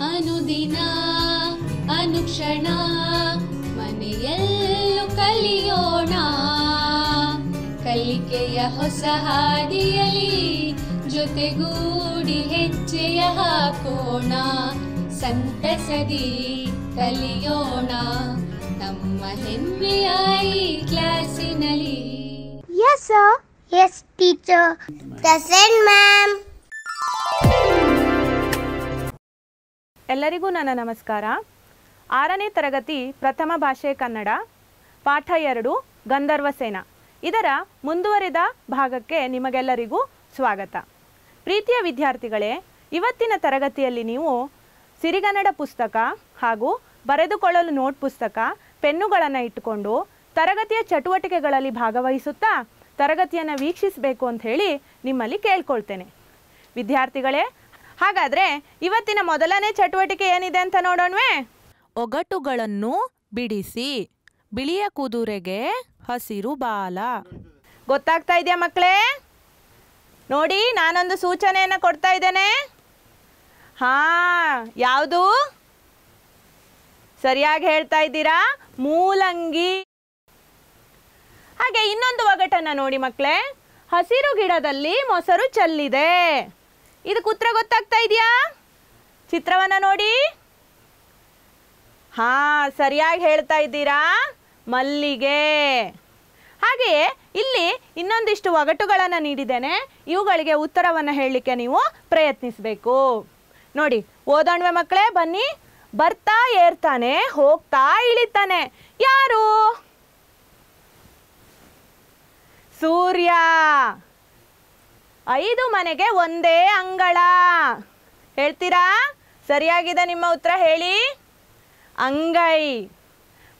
ಅನುದಿನ ಅನುಕ್ಷಣ ಮನೆಯಲ್ಲೂ ಕಲಿಯೋಣ, ಕಲಿಕೆಯ ಹೊಸ ಹಾದಿಯಲಿ ಜೊತೆಗೂಡಿ ಹೆಜ್ಜೆಯ ಹಾಕೋಣ, ಸಂತಸದಿ ಕಲಿಯೋಣ ನಮ್ಮ ಹೆಮ್ಮೆಯ ಈ ಕ್ಲಾಸಿನಲ್ಲಿ. Yes sir. Yes teacher. Present ma'am. ಎಲ್ಲರಿಗೂ ನನ್ನ ನಮಸ್ಕಾರ. 6ನೇ ತರಗತಿ ಪ್ರಥಮ ಭಾಷೆ ಕನ್ನಡ, ಪಾಠ 2 ಗಂಧರ್ವ ಸೇನಾ. ಇದರ ಮುಂದುವರಿದ ಭಾಗಕ್ಕೆ ನಿಮಗೆಲ್ಲರಿಗೂ ಸ್ವಾಗತ. ಪ್ರೀತಿಯ ವಿದ್ಯಾರ್ಥಿಗಳೇ, ಇವತ್ತಿನ ತರಗತಿಯಲ್ಲಿ ನೀವು ಸಿರಿಗನ್ನಡ ಪುಸ್ತಕ ಹಾಗೂ ಬರೆದುಕೊಳ್ಳಲು ನೋಟ್ ಪುಸ್ತಕ, ಪೆನ್ನುಗಳನ್ನು ಇಟ್ಟುಕೊಂಡು ತರಗತಿಯ ಚಟುವಟಿಕೆಗಳಲ್ಲಿ ಭಾಗವಹಿಸುತ್ತಾ ತರಗತಿಯನ್ನು ವೀಕ್ಷಿಸಬೇಕು ಅಂತ ಹೇಳಿ ನಿಮ್ಮಲ್ಲಿ ಕೇಳ್ಕೊಳ್ತೇನೆ. ವಿದ್ಯಾರ್ಥಿಗಳೇ, ಹಾಗಾದರೆ ಇವತ್ತಿನ ಮೊದಲನೇ ಚಟುವಟಿಕೆ ಏನಿದೆ ಅಂತ ನೋಡೋಣವೇ? ಒಗಟುಗಳನ್ನು ಬಿಡಿಸಿ. ಬಿಳಿಯ ಕುದುರೆಗೆ ಹಸಿರು ಬಾಲ. ಗೊತ್ತಾಗ್ತಾ ಇದೆಯಾ ಮಕ್ಕಳೇ? ನೋಡಿ, ನಾನೊಂದು ಸೂಚನೆಯನ್ನು ಕೊಡ್ತಾ ಇದ್ದೇನೆ. ಯಾವುದು? ಸರಿಯಾಗಿ ಹೇಳ್ತಾ ಇದ್ದೀರಾ, ಮೂಲಂಗಿ. ಹಾಗೆ ಇನ್ನೊಂದು ಒಗಟನ್ನು ನೋಡಿ ಮಕ್ಕಳೇ, ಹಸಿರು ಗಿಡದಲ್ಲಿ ಮೊಸರು ಚೆಲ್ಲಿದೆ. ಇದಕ್ಕೆ ಉತ್ತರ ಗೊತ್ತಾಗ್ತಾ ಇದೆಯಾ? ಚಿತ್ರವನ್ನು ನೋಡಿ. ಸರಿಯಾಗಿ ಹೇಳ್ತಾ ಇದ್ದೀರಾ, ಮಲ್ಲಿಗೆ. ಹಾಗೆಯೇ ಇಲ್ಲಿ ಇನ್ನೊಂದಿಷ್ಟು ಒಗಟುಗಳನ್ನು ನೀಡಿದ್ದೇನೆ. ಇವುಗಳಿಗೆ ಉತ್ತರವನ್ನು ಹೇಳಲಿಕ್ಕೆ ನೀವು ಪ್ರಯತ್ನಿಸಬೇಕು. ನೋಡಿ, ಓದೋಣವೆ ಮಕ್ಕಳೇ, ಬನ್ನಿ. ಬರ್ತಾ ಏರ್ತಾನೆ, ಹೋಗ್ತಾ ಇಳಿತಾನೆ, ಯಾರು? ಸೂರ್ಯ. 5 ಮನೆಗೆ ಒಂದೇ ಅಂಗಳ. ಹೇಳ್ತೀರಾ? ಸರಿಯಾಗಿದೆ ನಿಮ್ಮ ಉತ್ತರ, ಹೇಳಿ. ಅಂಗೈ.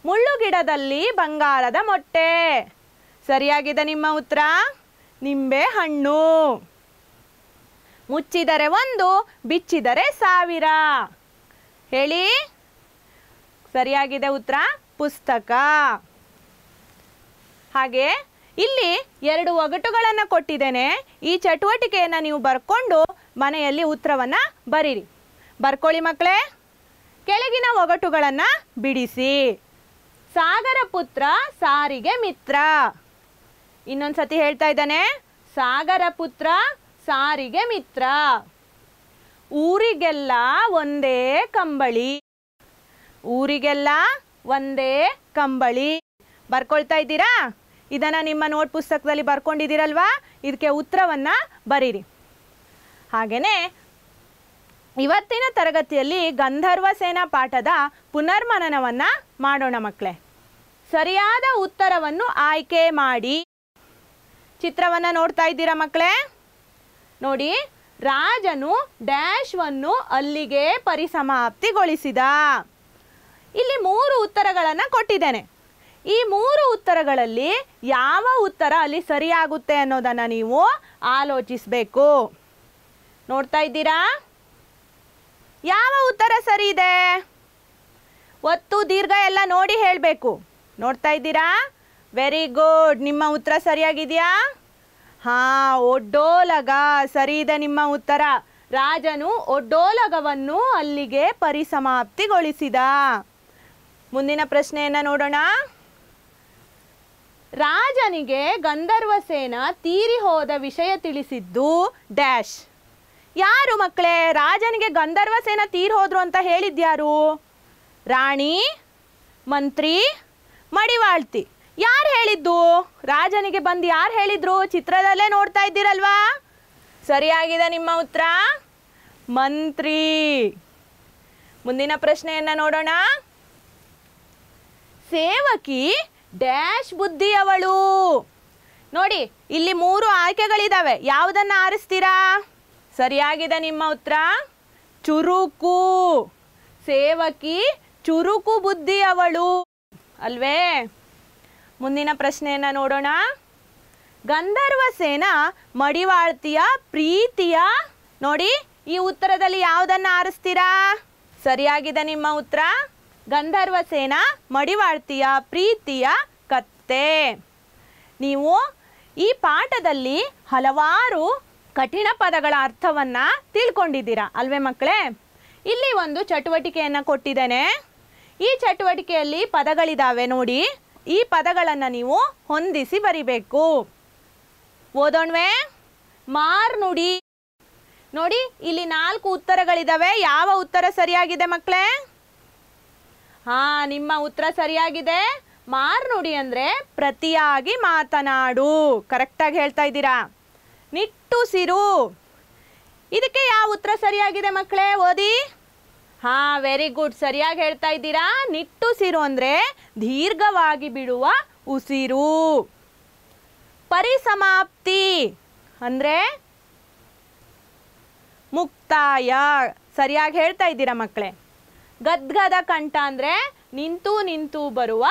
ಮುಳ್ಳು ಗಿಡದಲ್ಲಿ ಬಂಗಾರದ ಮೊಟ್ಟೆ. ಸರಿಯಾಗಿದೆ ನಿಮ್ಮ ಉತ್ತರ, ನಿಂಬೆ ಹಣ್ಣು. ಮುಚ್ಚಿದರೆ 1, ಬಿಚ್ಚಿದರೆ 1000. ಹೇಳಿ. ಸರಿಯಾಗಿದೆ ಉತ್ತರ, ಪುಸ್ತಕ. ಹಾಗೆ ಇಲ್ಲಿ 2 ಒಗಟುಗಳನ್ನು ಕೊಟ್ಟಿದ್ದೇನೆ. ಈ ಚಟುವಟಿಕೆಯನ್ನು ನೀವು ಬರ್ಕೊಂಡು ಮನೆಯಲ್ಲಿ ಉತ್ತರವನ್ನು ಬರೀರಿ. ಬರ್ಕೊಳ್ಳಿ ಮಕ್ಕಳೇ. ಕೆಳಗಿನ ಒಗಟುಗಳನ್ನು ಬಿಡಿಸಿ. ಸಾಗರ ಪುತ್ರ ಸಾರಿಗೆ ಮಿತ್ರ. ಇನ್ನೊಂದು ಸತಿ ಹೇಳ್ತಾ ಇದ್ದಾನೆ, ಸಾಗರ ಪುತ್ರ ಸಾರಿಗೆ ಮಿತ್ರ. ಊರಿಗೆಲ್ಲ ಒಂದೇ ಕಂಬಳಿ. ಊರಿಗೆಲ್ಲ ಒಂದೇ ಕಂಬಳಿ. ಬರ್ಕೊಳ್ತಾ ಇದ್ದೀರಾ? ಇದನ್ನು ನಿಮ್ಮ ನೋಟ್ ಪುಸ್ತಕದಲ್ಲಿ ಬರ್ಕೊಂಡಿದ್ದೀರಲ್ವಾ? ಇದಕ್ಕೆ ಉತ್ತರವನ್ನು ಬರೀರಿ. ಹಾಗೆಯೇ ಇವತ್ತಿನ ತರಗತಿಯಲ್ಲಿ ಗಂಧರ್ವ ಸೇನಾ ಪಾಠದ ಪುನರ್ಮನನವನ್ನು ಮಾಡೋಣ ಮಕ್ಕಳೇ. ಸರಿಯಾದ ಉತ್ತರವನ್ನು ಆಯ್ಕೆ ಮಾಡಿ. ಚಿತ್ರವನ್ನು ನೋಡ್ತಾ ಇದ್ದೀರಾ ಮಕ್ಕಳೇ? ನೋಡಿ, ರಾಜನು ಡ್ಯಾಶ್ವನ್ನು ಅಲ್ಲಿಗೆ ಪರಿಸಮಾಪ್ತಿಗೊಳಿಸಿದ. ಇಲ್ಲಿ 3 ಉತ್ತರಗಳನ್ನು ಕೊಟ್ಟಿದ್ದೇನೆ. ಈ 3 ಉತ್ತರಗಳಲ್ಲಿ ಯಾವ ಉತ್ತರ ಅಲ್ಲಿ ಸರಿಯಾಗುತ್ತೆ ಅನ್ನೋದನ್ನು ನೀವು ಆಲೋಚಿಸಬೇಕು. ನೋಡ್ತಾ ಇದ್ದೀರಾ? ಯಾವ ಉತ್ತರ ಸರಿ ಇದೆ? ಒತ್ತು ದೀರ್ಘ ಎಲ್ಲ ನೋಡಿ ಹೇಳಬೇಕು. ನೋಡ್ತಾ ಇದ್ದೀರಾ? Very good. ನಿಮ್ಮ ಉತ್ತರ ಸರಿಯಾಗಿದೆಯಾ? ಒಡ್ಡೋಲಗ. ಸರಿ ಇದೆ ನಿಮ್ಮ ಉತ್ತರ. ರಾಜನು ಒಡ್ಡೋಲಗವನ್ನು ಅಲ್ಲಿಗೆ ಪರಿಸಮಾಪ್ತಿಗೊಳಿಸಿದ. ಮುಂದಿನ ಪ್ರಶ್ನೆಯನ್ನು ನೋಡೋಣ. ರಾಜನಿಗೆ ಗಂಧರ್ವ ಸೇನ ತೀರಿ ಹೋದ ವಿಷಯ ತಿಳಿಸಿದ್ದು ಡ್ಯಾಶ್. ಯಾರು ಮಕ್ಕಳೇ? ರಾಜನಿಗೆ ಗಂಧರ್ವ ಸೇನ ತೀರಿ ಹೋದ್ರು ಅಂತ ಹೇಳಿದ್ಯಾರು? ರಾಣಿ, ಮಂತ್ರಿ, ಮಡಿವಾಳ್ತಿ. ಯಾರು ಹೇಳಿದ್ದು? ರಾಜನಿಗೆ ಬಂದು ಯಾರು ಹೇಳಿದ್ರು? ಚಿತ್ರದಲ್ಲೇ ನೋಡ್ತಾ ಇದ್ದೀರಲ್ವಾ? ಸರಿಯಾಗಿದೆ ನಿಮ್ಮ ಉತ್ತರ, ಮಂತ್ರಿ. ಮುಂದಿನ ಪ್ರಶ್ನೆಯನ್ನು ನೋಡೋಣ. ಸೇವಕಿ ಡ್ಯಾಶ್ ಬುದ್ಧಿಯವಳು. ನೋಡಿ, ಇಲ್ಲಿ 3 ಆಯ್ಕೆಗಳಿದ್ದಾವೆ. ಯಾವುದನ್ನು ಆರಿಸ್ತೀರಾ? ಸರಿಯಾಗಿದೆ ನಿಮ್ಮ ಉತ್ತರ, ಚುರುಕು. ಸೇವಕಿ ಚುರುಕು ಬುದ್ಧಿಯವಳು ಅಲ್ವೇ? ಮುಂದಿನ ಪ್ರಶ್ನೆಯನ್ನು ನೋಡೋಣ. ಗಂಧರ್ವ ಸೇನ ಮಡಿವಾಳ್ತಿಯ ಪ್ರೀತಿಯ. ನೋಡಿ, ಈ ಉತ್ತರದಲ್ಲಿ ಯಾವುದನ್ನು ಆರಿಸ್ತೀರಾ? ಸರಿಯಾಗಿದೆ ನಿಮ್ಮ ಉತ್ತರ, ಗಂಧರ್ವ ಸೇನ ಮಡಿವಾಳ್ತಿಯ ಪ್ರೀತಿಯ ಕತ್ತೆ. ನೀವು ಈ ಪಾಠದಲ್ಲಿ ಹಲವಾರು ಕಠಿಣ ಪದಗಳ ಅರ್ಥವನ್ನು ತಿಳ್ಕೊಂಡಿದ್ದೀರಾ ಅಲ್ವೇ ಮಕ್ಕಳೇ? ಇಲ್ಲಿ ಒಂದು ಚಟುವಟಿಕೆಯನ್ನು ಕೊಟ್ಟಿದ್ದೇನೆ. ಈ ಚಟುವಟಿಕೆಯಲ್ಲಿ ಪದಗಳಿದ್ದಾವೆ ನೋಡಿ. ಈ ಪದಗಳನ್ನು ನೀವು ಹೊಂದಿಸಿ ಬರಿಬೇಕು. ಓದೋಣ್ವೆ? ಮಾರ್ನುಡಿ. ನೋಡಿ ಇಲ್ಲಿ 4 ಉತ್ತರಗಳಿದ್ದಾವೆ. ಯಾವ ಉತ್ತರ ಸರಿಯಾಗಿದೆ ಮಕ್ಕಳೇ? ನಿಮ್ಮ ಉತ್ತರ ಸರಿಯಾಗಿದೆ. ಮಾರ್ನುಡಿ ಅಂದರೆ ಪ್ರತಿಯಾಗಿ ಮಾತನಾಡು. ಕರೆಕ್ಟಾಗಿ ಹೇಳ್ತಾ ಇದ್ದೀರಾ. ನಿಟ್ಟುಸಿರು, ಇದಕ್ಕೆ ಯಾವ ಉತ್ತರ ಸರಿಯಾಗಿದೆ ಮಕ್ಕಳೇ? ಓದಿ. ವೆರಿ ಗುಡ್, ಸರಿಯಾಗಿ ಹೇಳ್ತಾ ಇದ್ದೀರಾ. ನಿಟ್ಟುಸಿರು ಅಂದರೆ ದೀರ್ಘವಾಗಿ ಬಿಡುವ ಉಸಿರು. ಪರಿಸಮಾಪ್ತಿ ಅಂದರೆ ಮುಕ್ತಾಯ. ಸರಿಯಾಗಿ ಹೇಳ್ತಾ ಇದ್ದೀರಾ ಮಕ್ಕಳೇ. ಗದ್ಗದ ಕಂಠ ಅಂದರೆ ನಿಂತು ನಿಂತು ಬರುವ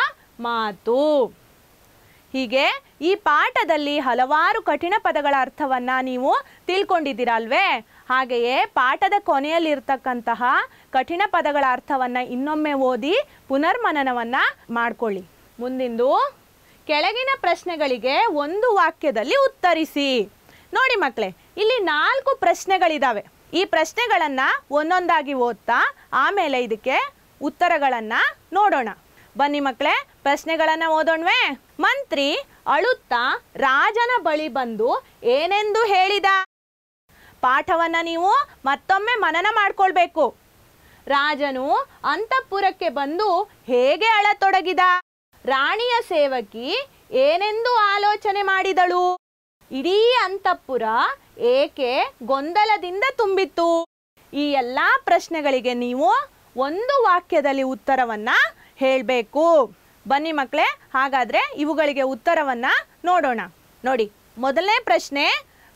ಮಾತು. ಹೀಗೆ ಈ ಪಾಠದಲ್ಲಿ ಹಲವಾರು ಕಠಿಣ ಪದಗಳ ಅರ್ಥವನ್ನು ನೀವು ತಿಳ್ಕೊಂಡಿದ್ದೀರಾ ಅಲ್ವೇ? ಹಾಗೆಯೇ ಪಾಠದ ಕೊನೆಯಲ್ಲಿರ್ತಕ್ಕಂತಹ ಕಠಿಣ ಪದಗಳ ಅರ್ಥವನ್ನು ಇನ್ನೊಮ್ಮೆ ಓದಿ ಪುನರ್ಮನನವನ್ನು ಮಾಡಿಕೊಳ್ಳಿ. ಮುಂದಿಂದು ಕೆಳಗಿನ ಪ್ರಶ್ನೆಗಳಿಗೆ ಒಂದು ವಾಕ್ಯದಲ್ಲಿ ಉತ್ತರಿಸಿ. ನೋಡಿ ಮಕ್ಕಳೇ, ಇಲ್ಲಿ 4 ಪ್ರಶ್ನೆಗಳಿದ್ದಾವೆ. ಈ ಪ್ರಶ್ನೆಗಳನ್ನು ಒಂದೊಂದಾಗಿ ಓದ್ತಾ ಆಮೇಲೆ ಇದಕ್ಕೆ ಉತ್ತರಗಳನ್ನು ನೋಡೋಣ. ಬನ್ನಿ ಮಕ್ಕಳೇ, ಪ್ರಶ್ನೆಗಳನ್ನು ಓದೋಣ್ವೆ? ಮಂತ್ರಿ ಅಳುತ್ತಾ ರಾಜನ ಬಳಿ ಬಂದು ಏನೆಂದು ಹೇಳಿದ? ಪಾಠವನ್ನು ನೀವು ಮತ್ತೊಮ್ಮೆ ಮನನ ಮಾಡಿಕೊಳ್ಬೇಕು. ರಾಜನು ಅಂತಃಪುರಕ್ಕೆ ಬಂದು ಹೇಗೆ ಅಳತೊಡಗಿದ? ರಾಣಿಯ ಸೇವಕಿ ಏನೆಂದು ಆಲೋಚನೆ ಮಾಡಿದಳು? ಇಡೀ ಅಂತಃಪುರ ಏಕೆ ಗೊಂದಲದಿಂದ ತುಂಬಿತ್ತು? ಈ ಎಲ್ಲ ಪ್ರಶ್ನೆಗಳಿಗೆ ನೀವು ಒಂದು ವಾಕ್ಯದಲ್ಲಿ ಉತ್ತರವನ್ನು ಹೇಳಬೇಕು. ಬನ್ನಿ ಮಕ್ಕಳೇ, ಹಾಗಾದರೆ ಇವುಗಳಿಗೆ ಉತ್ತರವನ್ನು ನೋಡೋಣ. ನೋಡಿ, ಮೊದಲನೇ ಪ್ರಶ್ನೆ,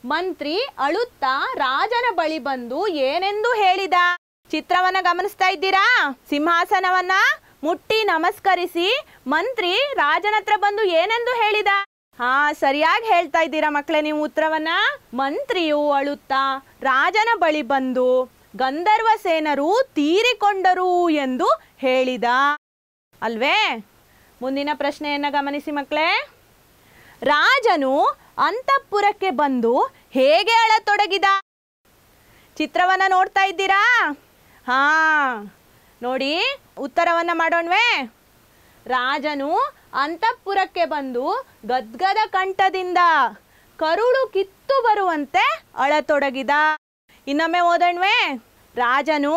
ಮಂತ್ರಿ ಅಳುತ್ತಾ ರಾಜನ ಬಳಿ ಬಂದು ಏನೆಂದು ಹೇಳಿದ? ಚಿತ್ರವನ್ನು ಗಮನಿಸ್ತಾ ಇದ್ದೀರಾ? ಸಿಂಹಾಸನವನ್ನು ಮುಟ್ಟಿ ನಮಸ್ಕರಿಸಿ ಮಂತ್ರಿ ರಾಜನ ಹತ್ರ ಬಂದು ಏನೆಂದು ಹೇಳಿದ? ಸರಿಯಾಗಿ ಹೇಳ್ತಾ ಇದ್ದೀರಾ ಮಕ್ಕಳೇ ನೀವು ಉತ್ತರವನ್ನ. ಮಂತ್ರಿಯು ಅಳುತ್ತಾ ರಾಜನ ಬಳಿ ಬಂದು ಗಂಧರ್ವ ಸೇನರು ತೀರಿಕೊಂಡರು ಎಂದು ಹೇಳಿದ ಅಲ್ವೇ? ಮುಂದಿನ ಪ್ರಶ್ನೆಯನ್ನು ಗಮನಿಸಿ ಮಕ್ಕಳೇ. ರಾಜನು ಅಂತಃಪುರಕ್ಕೆ ಬಂದು ಹೇಗೆ ಅಳತೊಡಗಿದ? ಚಿತ್ರವನ್ನು ನೋಡ್ತಾ ಇದ್ದೀರಾ? ನೋಡಿ, ಉತ್ತರವನ್ನು ಮಾಡೋಣವೇ? ರಾಜನು ಅಂತಃಪುರಕ್ಕೆ ಬಂದು ಗದ್ಗದ ಕಂಠದಿಂದ ಕರುಳು ಕಿತ್ತು ಬರುವಂತೆ ಅಳತೊಡಗಿದ. ಇನ್ನೊಮ್ಮೆ ಓದೋಣವೇ? ರಾಜನು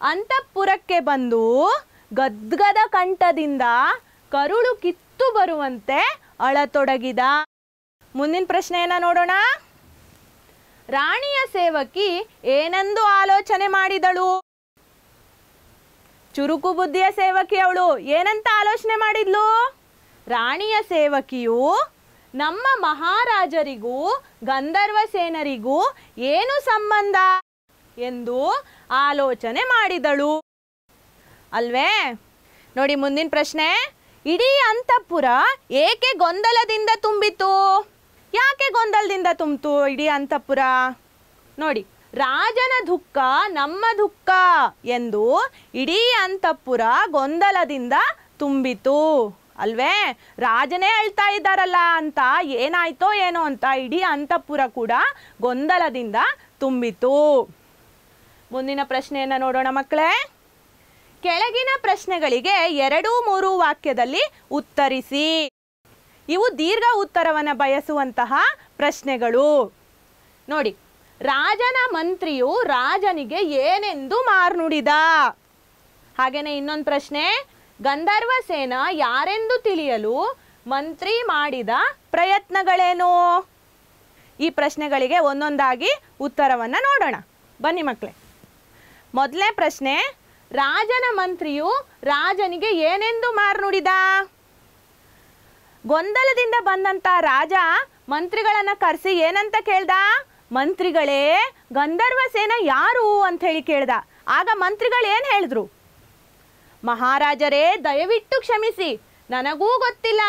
ಅಂತಃಪುರಕ್ಕೆ ಬಂದು ಗದ್ಗದ ಕಂಠದಿಂದ ಕರುಳು ಕಿತ್ತು ಬರುವಂತೆ ಅಳತೊಡಗಿದ. ಮುಂದಿನ ಪ್ರಶ್ನೆಯನ್ನು ನೋಡೋಣ. ರಾಣಿಯ ಸೇವಕಿ ಏನೆಂದು ಆಲೋಚನೆ ಮಾಡಿದಳು? ಚುರುಕು ಬುದ್ಧಿಯ ಸೇವಕಿ ಅವಳು. ಏನಂತ ಆಲೋಚನೆ ಮಾಡಿದ್ಲು? ರಾಣಿಯ ಸೇವಕಿಯು ನಮ್ಮ ಮಹಾರಾಜರಿಗೂ ಗಂಧರ್ವ ಸೇನರಿಗೂ ಏನು ಸಂಬಂಧ ಎಂದು ಆಲೋಚನೆ ಮಾಡಿದಳು ಅಲ್ವೇ? ನೋಡಿ, ಮುಂದಿನ ಪ್ರಶ್ನೆ. ಇಡೀ ಅಂತಃಪುರ ಏಕೆ ಗೊಂದಲದಿಂದ ತುಂಬಿತು? ಯಾಕೆ ಗೊಂದಲದಿಂದ ತುಂಬಿತು ಇಡೀ ಅಂತಃಪುರ? ನೋಡಿ, ರಾಜನ ದುಃಖ ನಮ್ಮ ದುಃಖ ಎಂದು ಇಡೀ ಅಂತಃಪುರ ಗೊಂದಲದಿಂದ ತುಂಬಿತು ಅಲ್ವೇ? ರಾಜನೇ ಅಳ್ತಾ ಇದ್ದಾರಲ್ಲ ಅಂತ ಏನಾಯ್ತೋ ಏನೋ ಅಂತ ಇಡೀ ಅಂತಃಪುರ ಕೂಡ ಗೊಂದಲದಿಂದ ತುಂಬಿತು. ಮುಂದಿನ ಪ್ರಶ್ನೆಯನ್ನು ನೋಡೋಣ ಮಕ್ಕಳೇ. ಕೆಳಗಿನ ಪ್ರಶ್ನೆಗಳಿಗೆ 2-3 ವಾಕ್ಯದಲ್ಲಿ ಉತ್ತರಿಸಿ. ಇವು ದೀರ್ಘ ಉತ್ತರವನ್ನು ಬಯಸುವಂತಹ ಪ್ರಶ್ನೆಗಳು. ನೋಡಿ, ರಾಜನ ಮಂತ್ರಿಯು ರಾಜನಿಗೆ ಏನೆಂದು ಮಾರ್ನುಡಿದ? ಹಾಗೇನೆ ಇನ್ನೊಂದು ಪ್ರಶ್ನೆ, ಗಂಧರ್ವ ಸೇನ ಯಾರೆಂದು ತಿಳಿಯಲು ಮಂತ್ರಿ ಮಾಡಿದ ಪ್ರಯತ್ನಗಳೇನು? ಈ ಪ್ರಶ್ನೆಗಳಿಗೆ ಒಂದೊಂದಾಗಿ ಉತ್ತರವನ್ನು ನೋಡೋಣ. ಬನ್ನಿ ಮಕ್ಕಳೇ. ಮೊದಲನೇ ಪ್ರಶ್ನೆ, ರಾಜನ ಮಂತ್ರಿಯು ರಾಜನಿಗೆ ಏನೆಂದು ಮಾರ್ನುಡಿದ? ಗೊಂದಲದಿಂದ ಬಂದಂತ ರಾಜ ಮಂತ್ರಿಗಳನ್ನು ಕರೆಸಿ ಏನಂತ ಕೇಳ್ದ? ಮಂತ್ರಿಗಳೇ, ಗಂಧರ್ವ ಸೇನ ಯಾರು ಅಂತ ಹೇಳಿ ಕೇಳ್ದ. ಆಗ ಮಂತ್ರಿಗಳು ಏನು ಹೇಳಿದ್ರು? ಮಹಾರಾಜರೇ, ದಯವಿಟ್ಟು ಕ್ಷಮಿಸಿ, ನನಗೂ ಗೊತ್ತಿಲ್ಲ.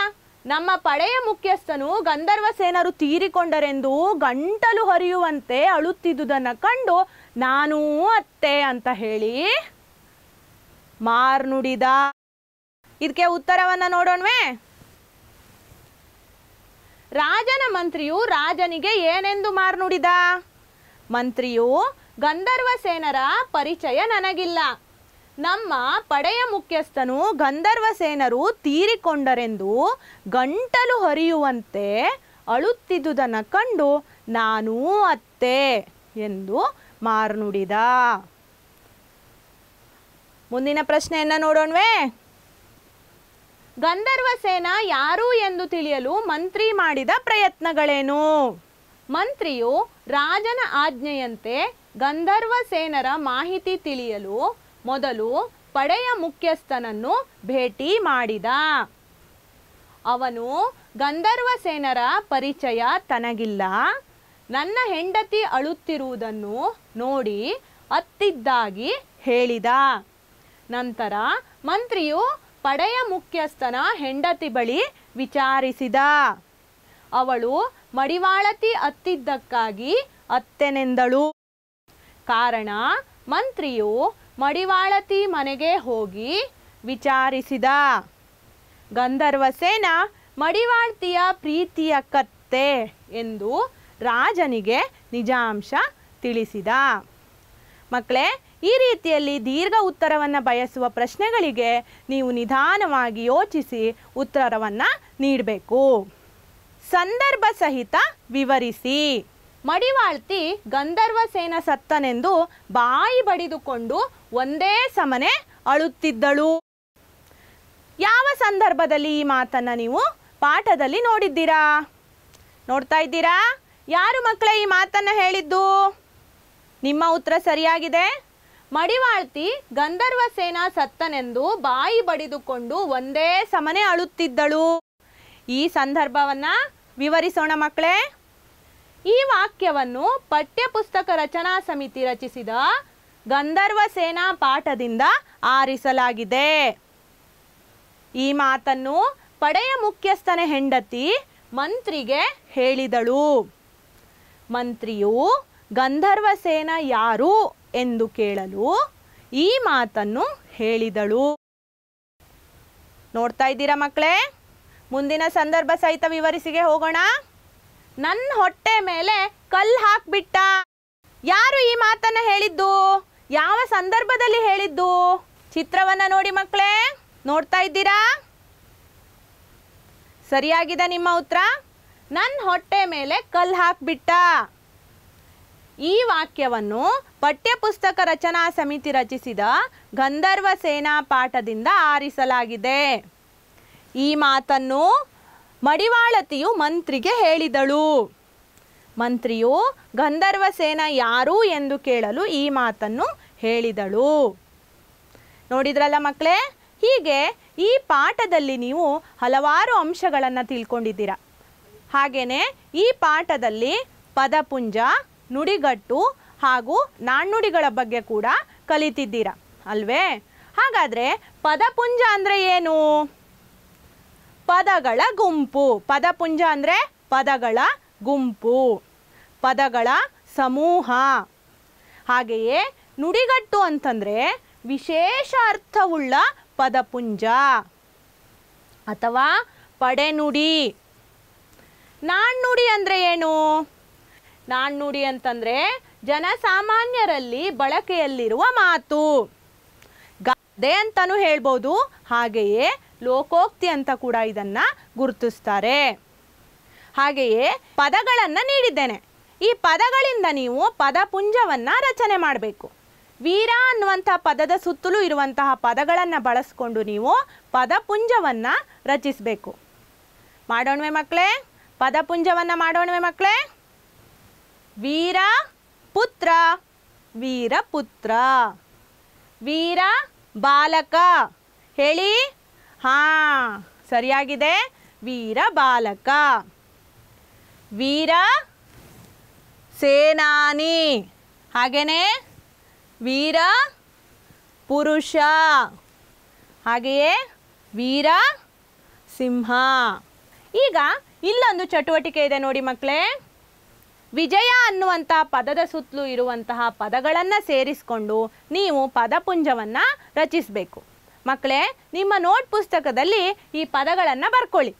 ನಮ್ಮ ಪಡೆಯ ಮುಖ್ಯಸ್ಥನು ಗಂಧರ್ವ ಸೇನರು ತೀರಿಕೊಂಡರೆಂದು ಗಂಟಲು ಹರಿಯುವಂತೆ ಅಳುತ್ತಿದ್ದುದನ್ನು ಕಂಡು ನಾನು ಅತ್ತೆ ಅಂತ ಹೇಳಿ ಮಾರ್ನುಡಿದ. ಇದಕ್ಕೆ ಉತ್ತರವನ್ನು ನೋಡೋಣವೇ? ರಾಜನ ಮಂತ್ರಿಯು ರಾಜನಿಗೆ ಏನೆಂದು ಮಾರ್ನುಡಿದ? ಮಂತ್ರಿಯು ಗಂಧರ್ವಸೇನರ ಪರಿಚಯ ನನಗಿಲ್ಲ. ನಮ್ಮ ಪಡೆಯ ಮುಖ್ಯಸ್ಥನು ಗಂಧರ್ವಸೇನರು ತೀರಿಕೊಂಡರೆಂದು ಗಂಟಲು ಹರಿಯುವಂತೆ ಅಳುತ್ತಿದ್ದುದನ್ನು ಕಂಡು ನಾನೂ ಅತ್ತೆ ಎಂದು ಮಾರ್ನುಡಿದ. ಮುಂದಿನ ಪ್ರಶ್ನೆಯನ್ನು ನೋಡೋಣವೇ? ಗಂಧರ್ವಸೇನ ಯಾರು ಎಂದು ತಿಳಿಯಲು ಮಂತ್ರಿ ಮಾಡಿದ ಪ್ರಯತ್ನಗಳೇನು? ಮಂತ್ರಿಯು ರಾಜನ ಆಜ್ಞೆಯಂತೆ ಗಂಧರ್ವಸೇನರ ಮಾಹಿತಿ ತಿಳಿಯಲು ಮೊದಲು ಪಡೆಯ ಮುಖ್ಯಸ್ಥನನ್ನು ಭೇಟಿ ಮಾಡಿದ. ಅವನು ಗಂಧರ್ವಸೇನರ ಪರಿಚಯ ತನಗಿಲ್ಲ, ನನ್ನ ಹೆಂಡತಿ ಅಳುತ್ತಿರುವುದನ್ನು ನೋಡಿ ಅತ್ತಿದ್ದಾಗಿ ಹೇಳಿದ. ನಂತರ ಮಂತ್ರಿಯು ಪಡೆಯ ಮುಖ್ಯಸ್ಥನ ಹೆಂಡತಿ ಬಳಿ ವಿಚಾರಿಸಿದ. ಅವಳು ಮಡಿವಾಳತಿ ಅತ್ತಿದ್ದಕ್ಕಾಗಿ ಅತ್ತೆನೆಂದಳು. ಕಾರಣ ಮಂತ್ರಿಯು ಮಡಿವಾಳತಿ ಮನೆಗೆ ಹೋಗಿ ವಿಚಾರಿಸಿದ. ಗಂಧರ್ವಸೇನ ಮಡಿವಾಳತಿಯ ಪ್ರೀತಿಯ ಕತ್ತೆ ಎಂದು ರಾಜನಿಗೆ ನಿಜಾಂಶ ತಿಳಿಸಿದ. ಮಕ್ಕಳೇ, ಈ ರೀತಿಯಲ್ಲಿ ದೀರ್ಘ ಉತ್ತರವನ್ನು ಬಯಸುವ ಪ್ರಶ್ನೆಗಳಿಗೆ ನೀವು ನಿಧಾನವಾಗಿ ಯೋಚಿಸಿ ಉತ್ತರವನ್ನು ನೀಡಬೇಕು. ಸಂದರ್ಭ ಸಹಿತ ವಿವರಿಸಿ. ಮಡಿವಾಳ್ತಿ ಗಂಧರ್ವಸೇನ ಸತ್ತನೆಂದು ಬಾಯಿ ಬಡಿದುಕೊಂಡು ಒಂದೇ ಸಮನೆ ಅಳುತ್ತಿದ್ದಳು. ಯಾವ ಸಂದರ್ಭದಲ್ಲಿ ಈ ಮಾತನ್ನು ನೀವು ಪಾಠದಲ್ಲಿ ನೋಡಿದ್ದೀರಾ? ನೋಡ್ತಾ ಇದ್ದೀರಾ? ಯಾರು ಮಕ್ಕಳೇ ಈ ಮಾತನ್ನು ಹೇಳಿದ್ದು? ನಿಮ್ಮ ಉತ್ತರ ಸರಿಯಾಗಿದೆ. ಮಡಿವಾಳ್ತಿ ಗಂಧರ್ವಸೇನ ಸತ್ತನೆಂದು ಬಾಯಿ ಬಡಿದುಕೊಂಡು ಒಂದೇ ಸಮನೆ ಅಳುತ್ತಿದ್ದಳು. ಈ ಸಂದರ್ಭವನ್ನು ವಿವರಿಸೋಣ ಮಕ್ಕಳೇ. ಈ ವಾಕ್ಯವನ್ನು ಪಠ್ಯಪುಸ್ತಕ ರಚನಾ ಸಮಿತಿ ರಚಿಸಿದ ಗಂಧರ್ವಸೇನಾ ಪಾಠದಿಂದ ಆರಿಸಲಾಗಿದೆ. ಈ ಮಾತನ್ನು ಪಡೆಯ ಮುಖ್ಯಸ್ಥನ ಹೆಂಡತಿ ಮಂತ್ರಿಗೆ ಹೇಳಿದಳು. ಮಂತ್ರಿಯು ಗಂಧರ್ವಸೇನ ಯಾರು ಎಂದು ಕೇಳಲು ಈ ಮಾತನ್ನು ಹೇಳಿದಳು. ನೋಡ್ತಾ ಇದ್ದೀರಾ ಮಕ್ಕಳೇ? ಮುಂದಿನ ಸಂದರ್ಭ ಸಹಿತ ವಿವರಿಸಿಗೆ ಹೋಗೋಣ. ನನ್ನ ಹೊಟ್ಟೆ ಮೇಲೆ ಕಲ್ಲು ಹಾಕ್ಬಿಟ್ಟ. ಯಾರು ಈ ಮಾತನ್ನು ಹೇಳಿದ್ದು? ಯಾವ ಸಂದರ್ಭದಲ್ಲಿ ಹೇಳಿದ್ದು? ಚಿತ್ರವನ್ನು ನೋಡಿ ಮಕ್ಕಳೇ. ನೋಡ್ತಾ ಇದ್ದೀರಾ? ಸರಿಯಾಗಿದೆ ನಿಮ್ಮ ಉತ್ತರ. ನನ್ನ ಹೊಟ್ಟೆ ಮೇಲೆ ಕಲ್ಲು ಹಾಕ್ಬಿಟ್ಟ. ಈ ವಾಕ್ಯವನ್ನು ಪಠ್ಯಪುಸ್ತಕ ರಚನಾ ಸಮಿತಿ ರಚಿಸಿದ ಗಂಧರ್ವಸೇನಾ ಪಾಠದಿಂದ ಆರಿಸಲಾಗಿದೆ. ಈ ಮಾತನ್ನು ಮಡಿವಾಳತಿಯು ಮಂತ್ರಿಗೆ ಹೇಳಿದಳು. ಮಂತ್ರಿಯು ಗಂಧರ್ವಸೇನ ಯಾರು ಎಂದು ಕೇಳಲು ಈ ಮಾತನ್ನು ಹೇಳಿದಳು. ನೋಡಿದ್ರಲ್ಲ ಮಕ್ಕಳೇ? ಹೀಗೆ ಈ ಪಾಠದಲ್ಲಿ ನೀವು ಹಲವಾರು ಅಂಶಗಳನ್ನು ತಿಳ್ಕೊಂಡಿದ್ದೀರಾ. ಹಾಗೆಯೇ ಈ ಪಾಠದಲ್ಲಿ ಪದಪುಂಜ, ನುಡಿಗಟ್ಟು ಹಾಗೂ ನಾಣ್ಣುಡಿಗಳ ಬಗ್ಗೆ ಕೂಡ ಕಲಿತಿದ್ದೀರಾ ಅಲ್ವೇ? ಹಾಗಾದರೆ ಪದಪುಂಜ ಅಂದರೆ ಏನು? ಪದಗಳ ಗುಂಪು. ಪದಪುಂಜ ಅಂದರೆ ಪದಗಳ ಗುಂಪು, ಪದಗಳ ಸಮೂಹ. ಹಾಗೆಯೇ ನುಡಿಗಟ್ಟು ಅಂತಂದರೆ ವಿಶೇಷ ಅರ್ಥವುಳ್ಳ ಪದಪುಂಜ ಅಥವಾ ಪಡೆನುಡಿ. ನಾಣ್ಣುಡಿ ಅಂದರೆ ಏನು? ನಾಣ್ಣುಡಿ ಅಂತಂದರೆ ಜನಸಾಮಾನ್ಯರಲ್ಲಿ ಬಳಕೆಯಲ್ಲಿರುವ ಮಾತು. ಗಾದೆ ಅಂತಲೂ ಹೇಳ್ಬೋದು, ಹಾಗೆಯೇ ಲೋಕೋಕ್ತಿ ಅಂತ ಕೂಡ ಇದನ್ನು ಗುರುತಿಸ್ತಾರೆ. ಹಾಗೆಯೇ ಪದಗಳನ್ನು ನೀಡಿದ್ದೇನೆ. ಈ ಪದಗಳಿಂದ ನೀವು ಪದಪುಂಜವನ್ನು ರಚನೆ ಮಾಡಬೇಕು. ವೀರ ಅನ್ನುವಂಥ ಪದದ ಸುತ್ತಲೂ ಇರುವಂತಹ ಪದಗಳನ್ನು ಬಳಸ್ಕೊಂಡು ನೀವು ಪದಪುಂಜವನ್ನು ರಚಿಸಬೇಕು. ಮಾಡೋಣವೇ ಮಕ್ಕಳೇ? ಪದಪುಂಜವನ್ನು ಮಾಡೋಣವೇ ಮಕ್ಕಳೇ? ವೀರ ಪುತ್ರ, ವೀರಪುತ್ರ. ವೀರ ಬಾಲಕ ಹೇಳಿ. ಹಾಂ, ಸರಿಯಾಗಿದೆ. ವೀರ ಬಾಲಕ. ವೀರ ಸೇನಾನಿ, ಹಾಗೆಯೇ ವೀರ ಪುರುಷ, ಹಾಗೆಯೇ ವೀರ ಸಿಂಹ. ಈಗ ಇಲ್ಲೊಂದು ಚಟುವಟಿಕೆ ಇದೆ ನೋಡಿ ಮಕ್ಕಳೇ. ವಿಜಯ ಅನ್ನುವಂಥ ಪದದ ಸುತ್ತಲೂ ಇರುವಂತಹ ಪದಗಳನ್ನು ಸೇರಿಸಿಕೊಂಡು ನೀವು ಪದಪುಂಜವನ್ನು ರಚಿಸಬೇಕು. ಮಕ್ಕಳೇ, ನಿಮ್ಮ ನೋಟ್ ಪುಸ್ತಕದಲ್ಲಿ ಈ ಪದಗಳನ್ನು ಬರ್ಕೊಳ್ಳಿ.